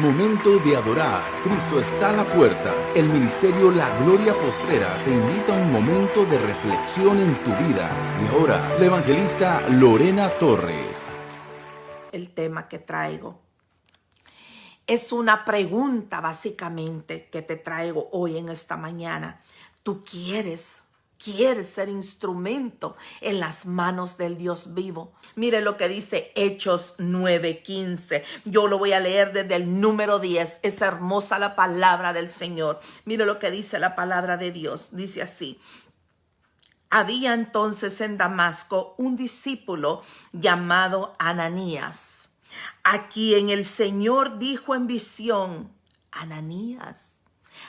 Momento de adorar. Cristo está a la puerta. El ministerio La Gloria Postrera te invita a un momento de reflexión en tu vida. Y ahora, la evangelista Lorena Torres. El tema que traigo es una pregunta básicamente que te traigo hoy en esta mañana. ¿Tú quieres ser instrumento en las manos del Dios vivo? Mire lo que dice Hechos 9:15. Yo lo voy a leer desde el número 10. Es hermosa la palabra del Señor. Mire lo que dice la palabra de Dios. Dice así: había entonces en Damasco un discípulo llamado Ananías, a quien el Señor dijo en visión: Ananías.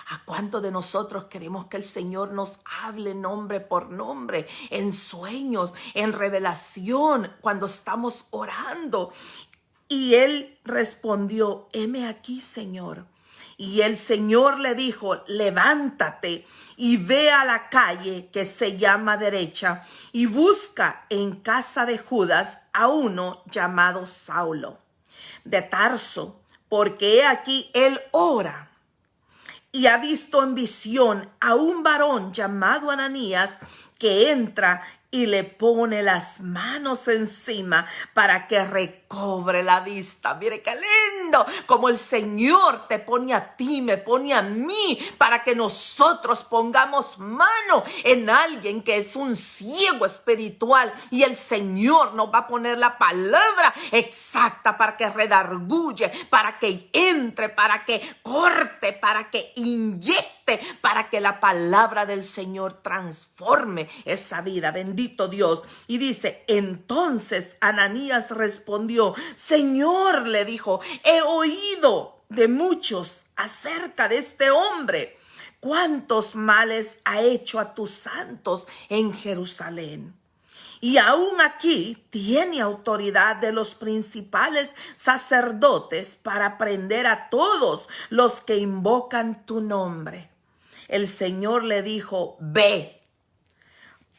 ¿A cuánto de nosotros queremos que el Señor nos hable nombre por nombre, en sueños, en revelación, cuando estamos orando? Y él respondió: heme aquí, Señor. Y el Señor le dijo: levántate y ve a la calle que se llama Derecha y busca en casa de Judas a uno llamado Saulo de Tarso, porque he aquí él ora. Y ha visto en visión a un varón llamado Ananías que entra y le pone las manos encima para que recobre la vista. Mire qué lindo, como el Señor te pone a ti, me pone a mí, para que nosotros pongamos mano en alguien que es un ciego espiritual. Y el Señor nos va a poner la palabra exacta para que redarguye, para que entre, para que corte, para que inyecte, para que la palabra del Señor transforme esa vida. Bendito Dios. Y dice: entonces Ananías respondió: Señor, le dijo, he oído de muchos acerca de este hombre, cuántos males ha hecho a tus santos en Jerusalén. Y aún aquí tiene autoridad de los principales sacerdotes para prender a todos los que invocan tu nombre. El Señor le dijo: ve,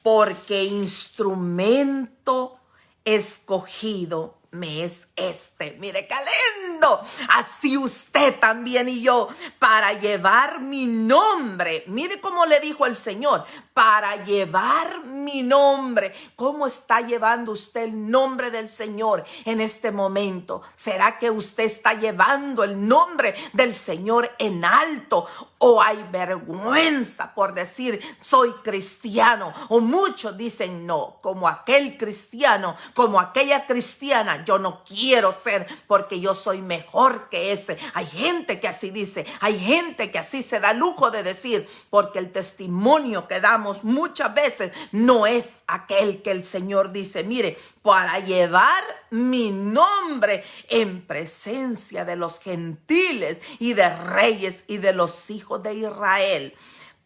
porque instrumento escogido me es este. Mire qué lindo. Así usted también y yo, para llevar mi nombre. Mire cómo le dijo el Señor: para llevar mi nombre. ¿Cómo está llevando usted el nombre del Señor en este momento? ¿Será que usted está llevando el nombre del Señor en alto? ¿O hay vergüenza por decir soy cristiano? O muchos dicen no, como aquel cristiano, como aquella cristiana, yo no quiero ser porque yo soy mejor que ese. Hay gente que así dice, hay gente que así se da lujo de decir, porque el testimonio que damos muchas veces no es aquel que el Señor dice. Mire, para llevar mi nombre en presencia de los gentiles y de reyes y de los hijos de Israel,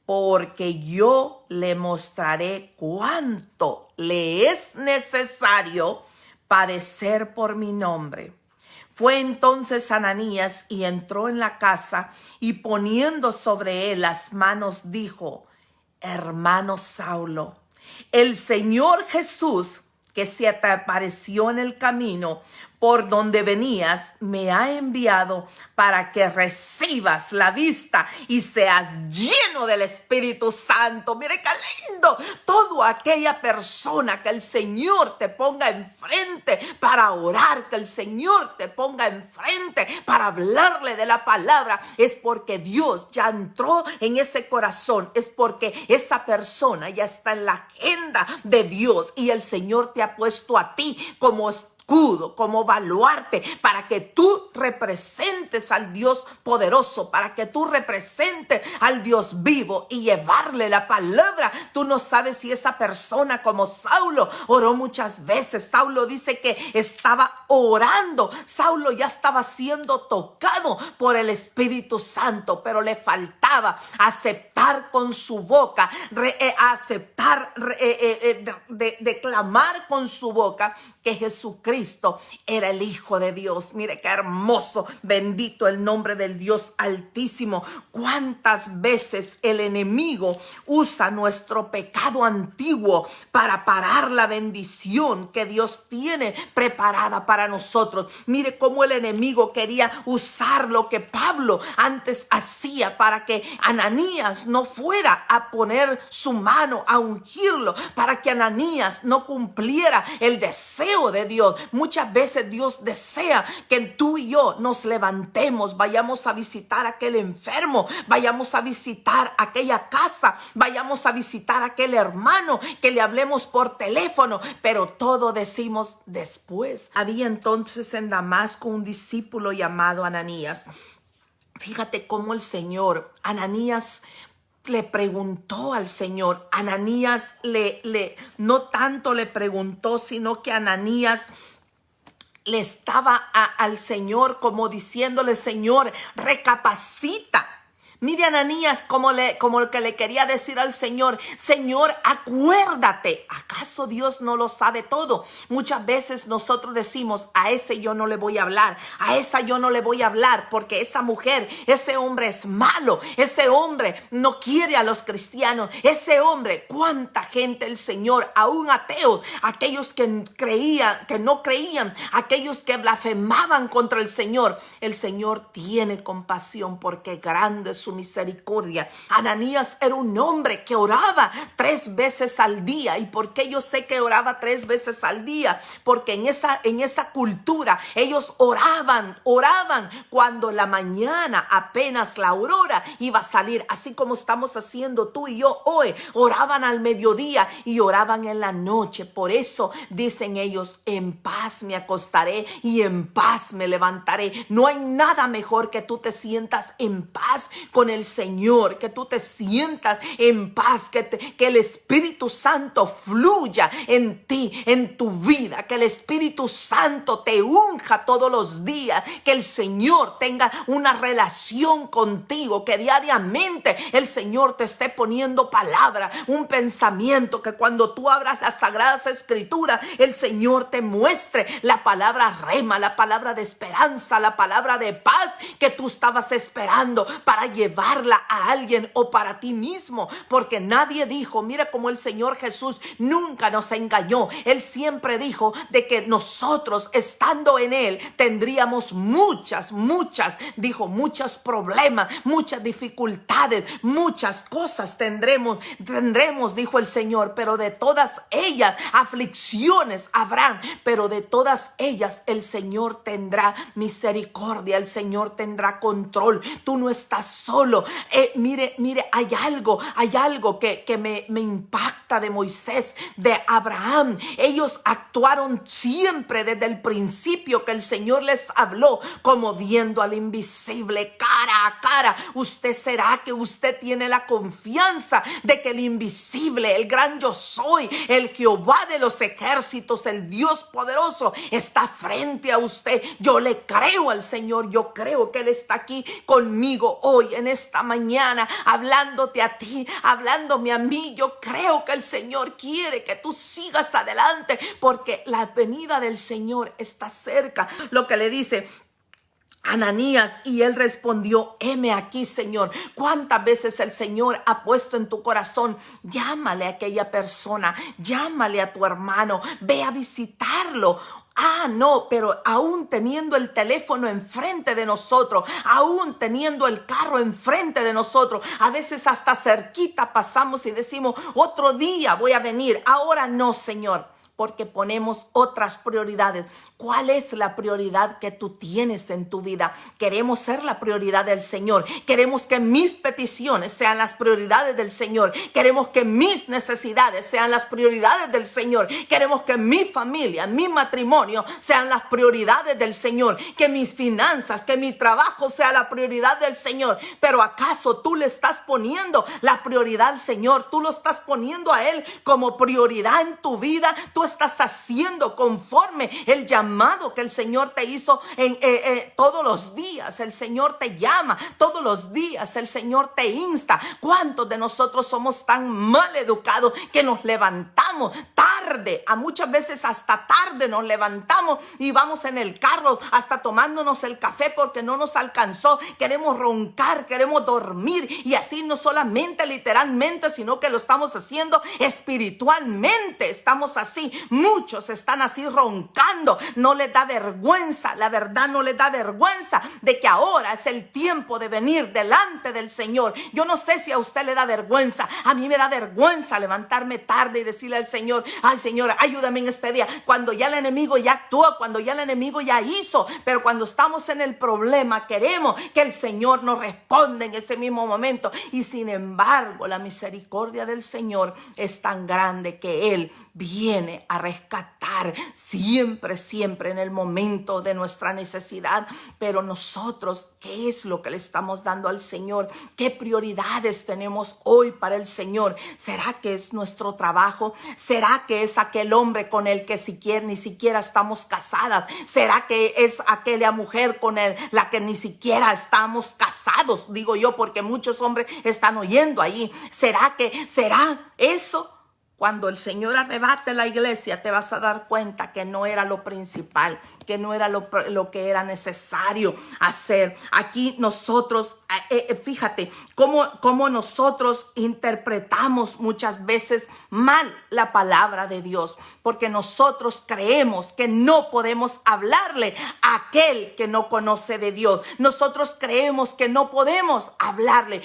porque yo le mostraré cuánto le es necesario padecer por mi nombre. Fue entonces Ananías y entró en la casa, y poniendo sobre él las manos dijo: hermano Saulo, el Señor Jesús, que se te apareció en el camino por donde venías, me ha enviado para que recibas la vista y seas lleno del Espíritu Santo. Mire qué lindo. Toda aquella persona que el Señor te ponga enfrente para orar, que el Señor te ponga enfrente para hablarle de la palabra, es porque Dios ya entró en ese corazón, es porque esa persona ya está en la agenda de Dios, y el Señor te ha puesto a ti como escudo, como baluarte, para que tú representes al Dios poderoso, para que tú representes al Dios vivo y llevarle la palabra. Tú no sabes si esa persona, como Saulo, oró muchas veces. Saulo dice que estaba orando. Saulo ya estaba siendo tocado por el Espíritu Santo, pero le faltaba aceptar con su boca, declamar con su boca que Jesucristo era el Hijo de Dios. Mire qué hermoso, bendito Bendito el nombre del Dios Altísimo. ¿Cuántas veces el enemigo usa nuestro pecado antiguo para parar la bendición que Dios tiene preparada para nosotros? Mire cómo el enemigo quería usar lo que Pablo antes hacía para que Ananías no fuera a poner su mano a ungirlo, para que Ananías no cumpliera el deseo de Dios. Muchas veces Dios desea que tú y yo nos levantemos, vayamos a visitar a aquel enfermo, vayamos a visitar aquella casa, vayamos a visitar a aquel hermano, que le hablemos por teléfono, pero todo decimos después. Había entonces en Damasco un discípulo llamado Ananías. Fíjate cómo el Señor, Ananías le preguntó al Señor. Ananías no tanto le preguntó, sino que Ananías le estaba al Señor como diciéndole: Señor, recapacita. Mire Ananías como el que le quería decir al Señor: Señor, acuérdate. ¿Acaso Dios no lo sabe todo? Muchas veces nosotros decimos: a ese yo no le voy a hablar, a esa yo no le voy a hablar, porque esa mujer, ese hombre es malo, ese hombre no quiere a los cristianos, ese hombre. ¿Cuánta gente el Señor, aún ateos, aquellos que creían, que no creían, aquellos que blasfemaban contra el Señor tiene compasión, porque grande es su misericordia. Ananías era un hombre que oraba 3 veces al día. ¿Y por qué yo sé que oraba 3 veces al día? Porque en esa cultura ellos oraban cuando la mañana apenas la aurora iba a salir, así como estamos haciendo tú y yo hoy. Oraban al mediodía y oraban en la noche. Por eso dicen ellos: en paz me acostaré y en paz me levantaré. No hay nada mejor que tú te sientas en paz con el Señor, que tú te sientas en paz, que el Espíritu Santo fluya en ti, en tu vida, que el Espíritu Santo te unja todos los días, que el Señor tenga una relación contigo, que diariamente el Señor te esté poniendo palabra, un pensamiento, que cuando tú abras las Sagradas Escrituras, el Señor te muestre la palabra rema, la palabra de esperanza, la palabra de paz que tú estabas esperando para llevarla a alguien o para ti mismo, porque nadie dijo, mira cómo el Señor Jesús nunca nos engañó. Él siempre dijo de que nosotros, estando en Él, tendríamos muchos problemas, muchas dificultades, muchas cosas tendremos, dijo el Señor, pero de todas ellas aflicciones habrán, pero de todas ellas el Señor tendrá misericordia, el Señor tendrá control. Tú no estás solo. Mire, hay algo que me impacta de Moisés, de Abraham. Ellos actuaron siempre desde el principio que el Señor les habló, como viendo al invisible cara a cara. ¿Será que usted tiene la confianza de que el invisible, el gran yo soy, el Jehová de los ejércitos, el Dios poderoso, está frente a usted? Yo le creo al Señor, yo creo que Él está aquí conmigo hoy, en esta mañana, hablándote a ti, hablándome a mí. Yo creo que el Señor quiere que tú sigas adelante, porque la venida del Señor está cerca. Lo que le dice Ananías, y él respondió: heme aquí, Señor. ¿Cuántas veces el Señor ha puesto en tu corazón? Llámale a aquella persona, llámale a tu hermano, ve a visitarlo. No, pero aún teniendo el teléfono enfrente de nosotros, aún teniendo el carro enfrente de nosotros, a veces hasta cerquita pasamos y decimos: otro día voy a venir, ahora no, Señor. Porque ponemos otras prioridades. ¿Cuál es la prioridad que tú tienes en tu vida? Queremos ser la prioridad del Señor. Queremos que mis peticiones sean las prioridades del Señor. Queremos que mis necesidades sean las prioridades del Señor. Queremos que mi familia, mi matrimonio sean las prioridades del Señor. Que mis finanzas, que mi trabajo sea la prioridad del Señor. Pero ¿acaso tú le estás poniendo la prioridad al Señor? ¿Tú lo estás poniendo a Él como prioridad en tu vida? ¿Tú estás haciendo conforme el llamado que el Señor te hizo todos los días? El Señor te llama todos los días, el Señor te insta. ¿Cuántos de nosotros somos tan mal educados que nos levantamos tarde tarde, a muchas veces hasta tarde nos levantamos y vamos en el carro hasta tomándonos el café porque no nos alcanzó. Queremos roncar, queremos dormir, y así no solamente literalmente, sino que lo estamos haciendo espiritualmente. Estamos así, muchos están así roncando, no les da vergüenza, la verdad no les da vergüenza de que ahora es el tiempo de venir delante del Señor. Yo no sé si a usted le da vergüenza, a mí me da vergüenza levantarme tarde y decirle al Señor, ay Señor, ayúdame en este día, cuando ya el enemigo ya actuó, cuando ya el enemigo ya hizo. Pero cuando estamos en el problema, queremos que el Señor nos responda en ese mismo momento, y sin embargo la misericordia del Señor es tan grande que Él viene a rescatar siempre, siempre en el momento de nuestra necesidad. Pero nosotros, ¿qué es lo que le estamos dando al Señor? ¿Qué prioridades tenemos hoy para el Señor? ¿Será que es nuestro trabajo? ¿Será que es aquel hombre con el que ni siquiera estamos casadas? ¿Será que es aquella mujer con la que ni siquiera estamos casados? Digo yo, porque muchos hombres están oyendo ahí. ¿Será eso? Cuando el Señor arrebate la iglesia, te vas a dar cuenta que no era lo principal, que no era lo que era necesario hacer. Aquí nosotros, fíjate, cómo nosotros interpretamos muchas veces mal la palabra de Dios, porque nosotros creemos que no podemos hablarle a aquel que no conoce de Dios. Nosotros creemos que no podemos hablarle.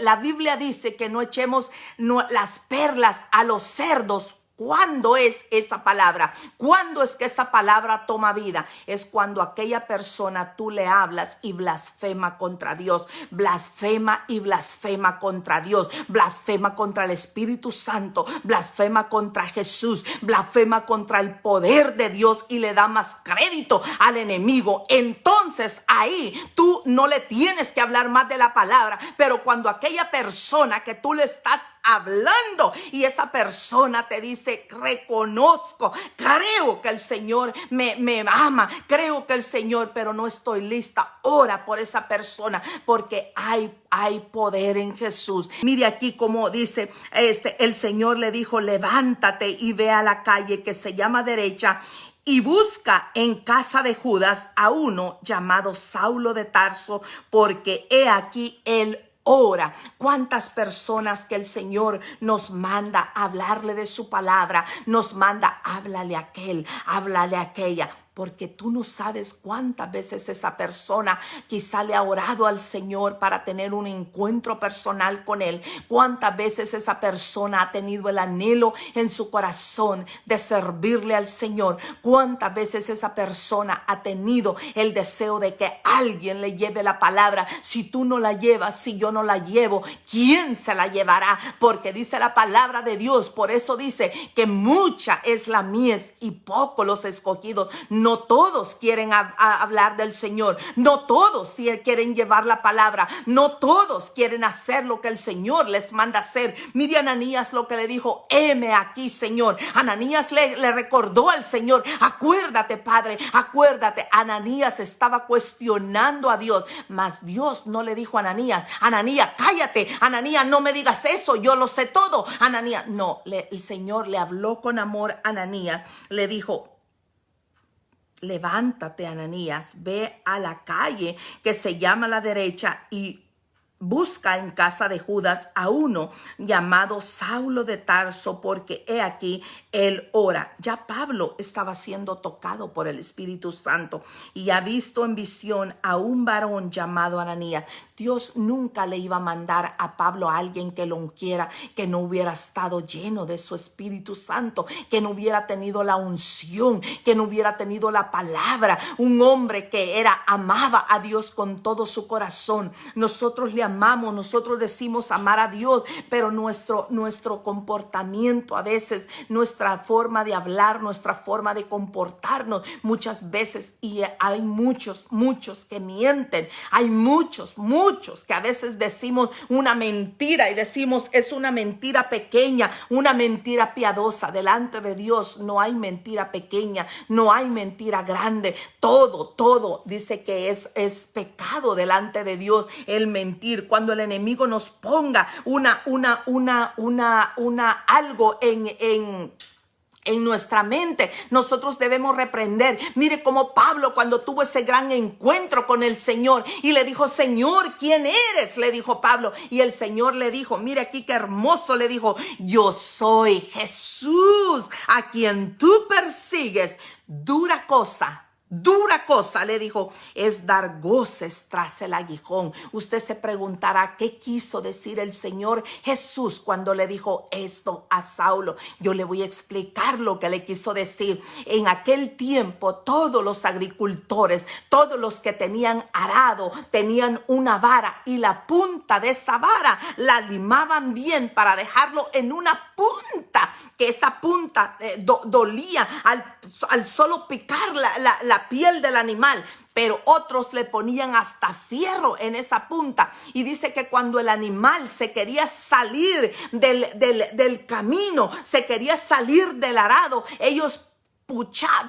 La Biblia dice que no echemos las perlas a los cerdos. ¿Cuándo es esa palabra? ¿Cuándo es que esa palabra toma vida? Es cuando aquella persona tú le hablas y blasfema contra Dios, blasfema y blasfema contra Dios, blasfema contra el Espíritu Santo, blasfema contra Jesús, blasfema contra el poder de Dios y le da más crédito al enemigo. Entonces ahí tú no le tienes que hablar más de la palabra, pero cuando aquella persona que tú le estás hablando y esa persona te dice, reconozco, creo que el Señor me ama, creo que el Señor, pero no estoy lista, ora por esa persona, porque hay poder en Jesús. Mire aquí como dice, el Señor le dijo, levántate y ve a la calle que se llama derecha y busca en casa de Judas a uno llamado Saulo de Tarso, porque he aquí él ora. ¿Cuántas personas que el Señor nos manda a hablarle de su palabra? Nos manda, háblale a aquel, háblale a aquella. Porque tú no sabes cuántas veces esa persona quizá le ha orado al Señor para tener un encuentro personal con Él. Cuántas veces esa persona ha tenido el anhelo en su corazón de servirle al Señor. Cuántas veces esa persona ha tenido el deseo de que alguien le lleve la palabra. Si tú no la llevas, si yo no la llevo, ¿quién se la llevará? Porque dice la palabra de Dios, por eso dice que mucha es la mies y poco los escogidos. No todos quieren hablar del Señor. No todos quieren llevar la palabra. No todos quieren hacer lo que el Señor les manda hacer. Mire Ananías lo que le dijo, heme aquí, Señor. Ananías le recordó al Señor, acuérdate, Padre, acuérdate. Ananías estaba cuestionando a Dios, mas Dios no le dijo a Ananías, Ananías, cállate. Ananías, no me digas eso, yo lo sé todo. Ananías, no, el Señor le habló con amor a Ananías. Le dijo, levántate, Ananías, ve a la calle que se llama la derecha y busca en casa de Judas a uno llamado Saulo de Tarso, porque he aquí él ora. Ya Pablo estaba siendo tocado por el Espíritu Santo y ha visto en visión a un varón llamado Ananías. Dios nunca le iba a mandar a Pablo a alguien que lo ungiera, que no hubiera estado lleno de su Espíritu Santo, que no hubiera tenido la unción, que no hubiera tenido la palabra. Un hombre que amaba a Dios con todo su corazón. Nosotros le amamos, nosotros decimos amar a Dios, pero nuestro comportamiento a veces, nuestra forma de hablar, nuestra forma de comportarnos muchas veces, y hay muchos que mienten, hay muchos que a veces decimos una mentira y decimos es una mentira pequeña, una mentira piadosa. Delante de Dios no hay mentira pequeña, no hay mentira grande. Todo dice que es pecado delante de Dios el mentir. decir, cuando el enemigo nos ponga algo en nuestra mente, nosotros debemos reprender. Mire cómo Pablo, cuando tuvo ese gran encuentro con el Señor y le dijo: Señor, ¿quién eres?, le dijo Pablo. Y el Señor le dijo, mire aquí qué hermoso, le dijo: yo soy Jesús a quien tú persigues. Dura cosa, le dijo, es dar goces tras el aguijón. Usted se preguntará qué quiso decir el Señor Jesús cuando le dijo esto a Saulo. Yo le voy a explicar lo que le quiso decir. En aquel tiempo, todos los agricultores, todos los que tenían arado, tenían una vara, y la punta de esa vara la limaban bien para dejarlo en una punta, que esa punta dolía al solo picar la piel del animal. Pero otros le ponían hasta fierro en esa punta. Y dice que cuando el animal se quería salir del camino, se quería salir del arado, ellos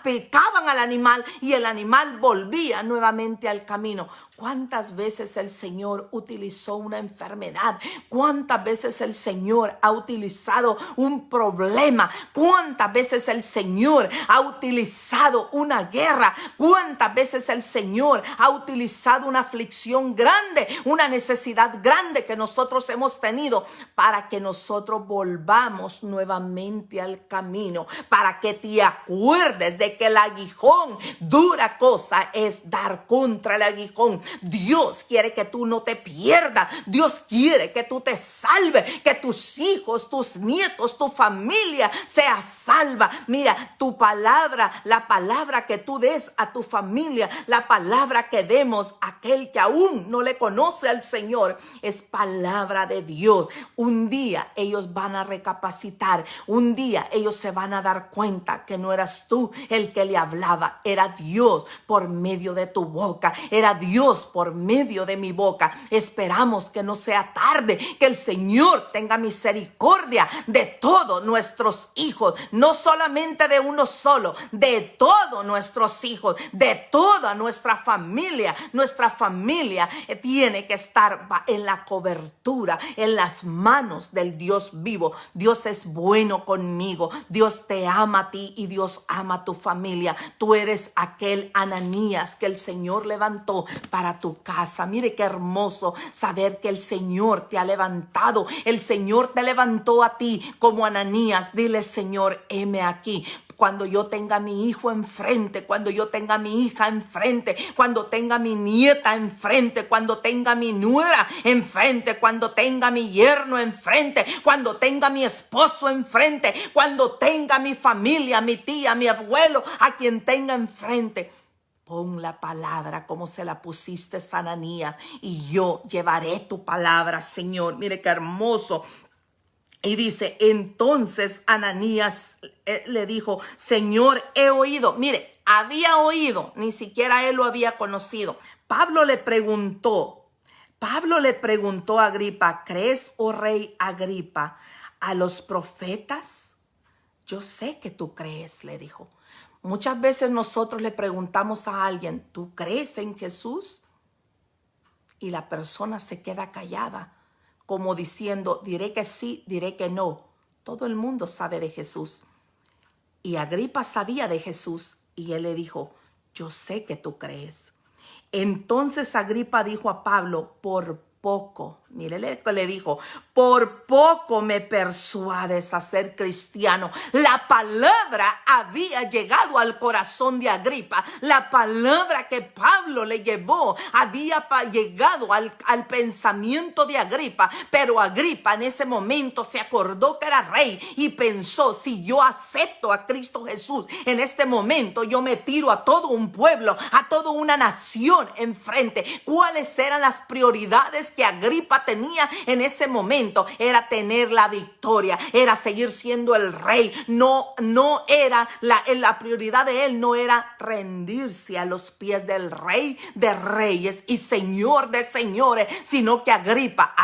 picaban al animal y el animal volvía nuevamente al camino. ¿Cuántas veces el Señor utilizó una enfermedad? ¿Cuántas veces el Señor ha utilizado un problema? ¿Cuántas veces el Señor ha utilizado una guerra? ¿Cuántas veces el Señor ha utilizado una aflicción grande, una necesidad grande que nosotros hemos tenido, para que nosotros volvamos nuevamente al camino? Para que te acuerdes de que el aguijón, dura cosa es dar contra el aguijón. Dios quiere que tú no te pierdas. Dios quiere que tú te salves, que tus hijos, tus nietos, tu familia sea salva. Mira, tu palabra, la palabra que tú des a tu familia, la palabra que demos a aquel que aún no le conoce al Señor, es palabra de Dios. Un día ellos van a recapacitar. Un día ellos se van a dar cuenta que no eras tú el que le hablaba, era Dios por medio de tu boca, era Dios por medio de mi boca. Esperamos que no sea tarde, que el Señor tenga misericordia de todos nuestros hijos, no solamente de uno solo, de todos nuestros hijos, de toda nuestra familia. Nuestra familia tiene que estar en la cobertura, en las manos del Dios vivo. Dios es bueno conmigo, Dios te ama a ti y Dios ama a tu familia. Tú eres aquel Ananías que el Señor levantó para tu casa. Mire qué hermoso saber que el Señor te ha levantado. El Señor te levantó a ti como Ananías. Dile: Señor, heme aquí. Cuando yo tenga mi hijo enfrente, cuando yo tenga mi hija enfrente, cuando tenga mi nieta enfrente, cuando tenga mi nuera enfrente, cuando tenga mi yerno enfrente, cuando tenga mi esposo enfrente, cuando tenga mi familia, mi tía, mi abuelo, a quien tenga enfrente, pon la palabra como se la pusiste a Ananías, y yo llevaré tu palabra, Señor. Mire qué hermoso. Y dice, entonces Ananías le dijo: Señor, he oído. Mire, había oído, ni siquiera él lo había conocido. Pablo le preguntó a Agripa: ¿crees, oh rey Agripa, a los profetas? Yo sé que tú crees, le dijo. Muchas veces nosotros le preguntamos a alguien: ¿tú crees en Jesús? Y la persona se queda callada, como diciendo: diré que sí, diré que no. Todo el mundo sabe de Jesús. Y Agripa sabía de Jesús, y él le dijo: yo sé que tú crees. Entonces Agripa dijo a Pablo: por poco, mire, le dijo: por poco me persuades a ser cristiano. La palabra había llegado al corazón de Agripa. La palabra que Pablo le llevó había llegado al pensamiento de Agripa. Pero Agripa en ese momento se acordó que era rey y pensó: si yo acepto a Cristo Jesús, en este momento yo me tiro a todo un pueblo, a toda una nación enfrente. ¿Cuáles eran las prioridades que Agripa tenía en ese momento? Era tener la victoria, era seguir siendo el rey. No era la prioridad de él, no era rendirse a los pies del rey de reyes y señor de señores, sino que Agripa,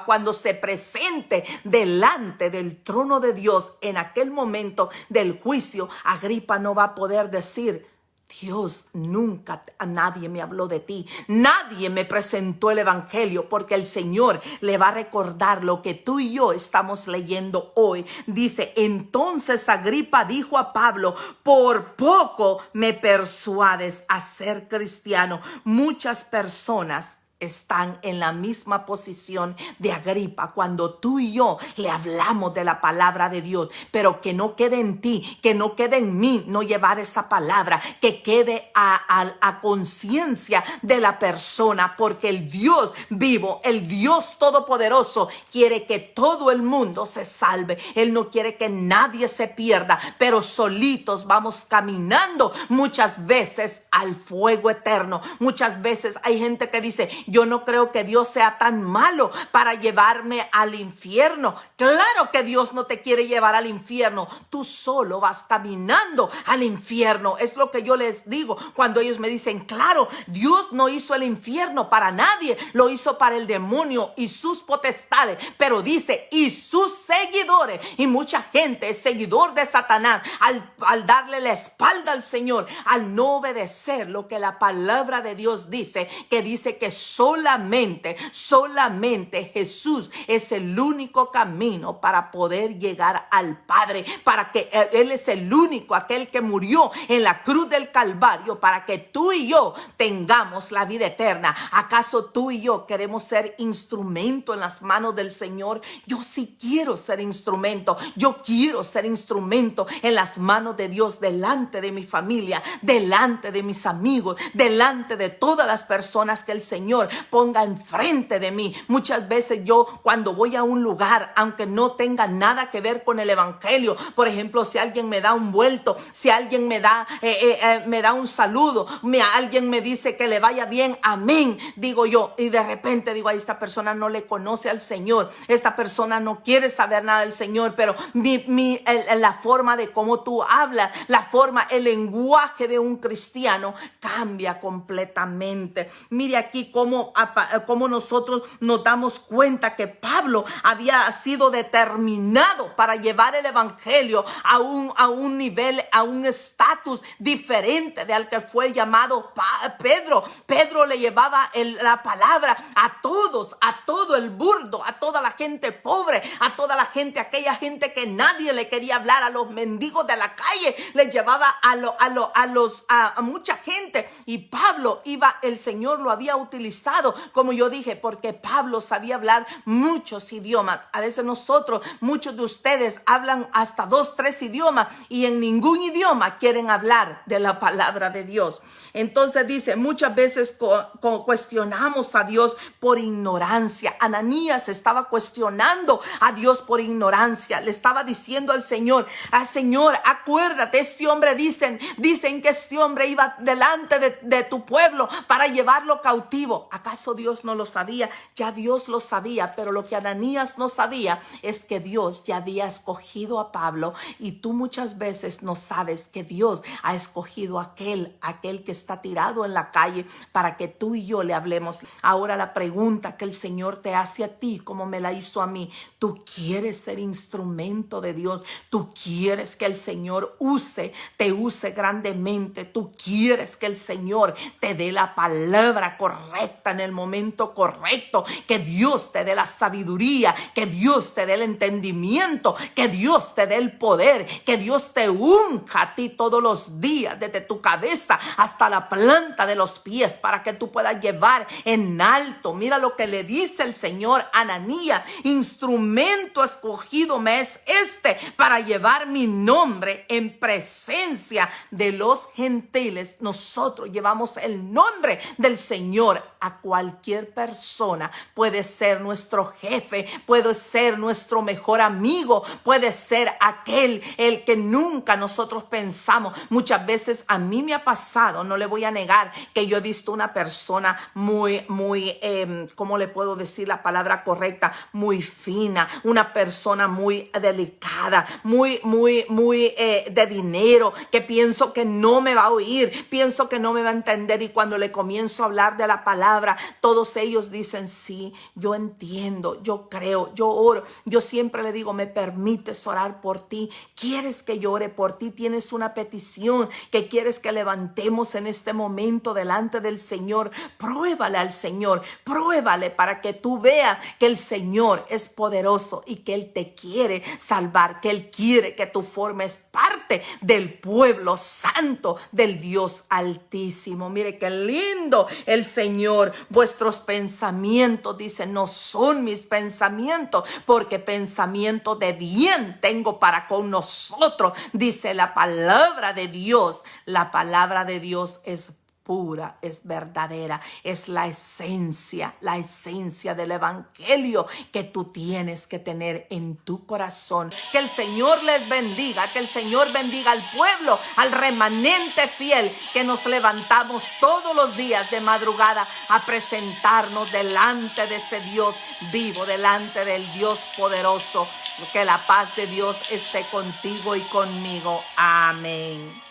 cuando se presente delante del trono de Dios en aquel momento del juicio, Agripa no va a poder decir: Dios nunca a nadie me habló de ti. Nadie me presentó el evangelio, porque el Señor le va a recordar lo que tú y yo estamos leyendo hoy. Dice, entonces Agripa dijo a Pablo, por poco me persuades a ser cristiano. Muchas personas están en la misma posición de Agripa cuando tú y yo le hablamos de la palabra de Dios, pero que no quede en ti, que no quede en mí no llevar esa palabra, que quede a conciencia de la persona, porque el Dios vivo, el Dios todopoderoso quiere que todo el mundo se salve. Él no quiere que nadie se pierda, pero solitos vamos caminando muchas veces al fuego eterno. Muchas veces hay gente que dice, yo no creo que Dios sea tan malo para llevarme al infierno. Claro que Dios no te quiere llevar al infierno. Tú solo vas caminando al infierno. Es lo que yo les digo cuando ellos me dicen, claro, Dios no hizo el infierno para nadie. Lo hizo para el demonio y sus potestades. Pero dice, y sus seguidores. Y mucha gente es seguidor de Satanás al darle la espalda al Señor, al no obedecer lo que la palabra de Dios dice, que dice que solamente Jesús es el único camino para poder llegar al Padre, para que Él es el único, aquel que murió en la cruz del Calvario para que tú y yo tengamos la vida eterna. ¿Acaso tú y yo queremos ser instrumento en las manos del Señor? Yo sí quiero ser instrumento. Yo quiero ser instrumento en las manos de Dios, delante de mi familia, delante de mis amigos, delante de todas las personas que el Señor ponga enfrente de mí. Muchas veces yo, cuando voy a un lugar, aunque no tenga nada que ver con el evangelio, por ejemplo, si alguien me da un vuelto, si alguien me da un saludo, alguien me dice que le vaya bien, amén, digo yo, y de repente digo, esta persona no le conoce al Señor, esta persona no quiere saber nada del Señor, pero la forma de cómo tú hablas, el lenguaje de un cristiano cambia completamente. Mire aquí cómo nosotros nos damos cuenta que Pablo había sido determinado para llevar el evangelio a un nivel, a un estatus diferente de al que fue llamado Pedro. Pedro le llevaba la palabra a todos, a todo el burdo, a toda la gente pobre, a toda la gente, aquella gente que nadie le quería hablar, a los mendigos de la calle, les llevaba a mucha gente. Y Pablo el Señor lo había utilizado, como yo dije, porque Pablo sabía hablar muchos idiomas. A veces muchos de ustedes hablan hasta 2, 3 idiomas y en ningún idioma quieren hablar de la palabra de Dios. Entonces dice, muchas veces cuestionamos a Dios por ignorancia. Ananías estaba cuestionando a Dios por ignorancia. Le estaba diciendo al Señor, Señor, acuérdate, este hombre dicen que este hombre iba delante de tu pueblo para llevarlo cautivo. ¿Acaso Dios no lo sabía? Ya Dios lo sabía, pero lo que Ananías no sabía es que Dios ya había escogido a Pablo, y tú muchas veces no sabes que Dios ha escogido a aquel que está tirado en la calle para que tú y yo le hablemos. Ahora la pregunta que el Señor te hace a ti, como me la hizo a mí: ¿tú quieres ser instrumento de Dios? ¿Tú quieres que el Señor te use grandemente? ¿Tú quieres que el Señor te dé la palabra correcta en el momento correcto? Que Dios te dé la sabiduría, que Dios te dé el entendimiento, que Dios te dé el poder, que Dios te unja a ti todos los días, desde tu cabeza hasta la planta de los pies, para que tú puedas llevar en alto. Mira lo que le dice el Señor a Ananías: instrumento escogido me es para llevar mi nombre en presencia de los gentiles. Nosotros llevamos el nombre del Señor a cualquier persona. Puede ser nuestro jefe, puede ser nuestro mejor amigo, puede ser el que nunca nosotros pensamos. Muchas veces a mí me ha pasado, no le voy a negar, que yo he visto una persona muy, ¿cómo le puedo decir la palabra correcta? Muy fina, una persona muy delicada, muy de dinero, que pienso que no me va a oír, pienso que no me va a entender, y cuando le comienzo a hablar de la palabra, palabra, todos ellos dicen, sí, yo entiendo, yo creo, yo oro. Yo siempre le digo, ¿me permites orar por ti? ¿Quieres que yo ore por ti? ¿Tienes una petición que quieres que levantemos en este momento delante del Señor? Pruébale al Señor, pruébale para que tú veas que el Señor es poderoso y que Él te quiere salvar, que Él quiere que tú formes parte del pueblo santo del Dios Altísimo. Mire qué lindo el Señor. Vuestros pensamientos, dice, no son mis pensamientos, porque pensamiento de bien tengo para con nosotros, dice la palabra de Dios. La palabra de Dios es pura, es verdadera, es la esencia del evangelio que tú tienes que tener en tu corazón. Que el Señor les bendiga, que el Señor bendiga al pueblo, al remanente fiel que nos levantamos todos los días de madrugada a presentarnos delante de ese Dios vivo, delante del Dios poderoso. Que la paz de Dios esté contigo y conmigo. Amén.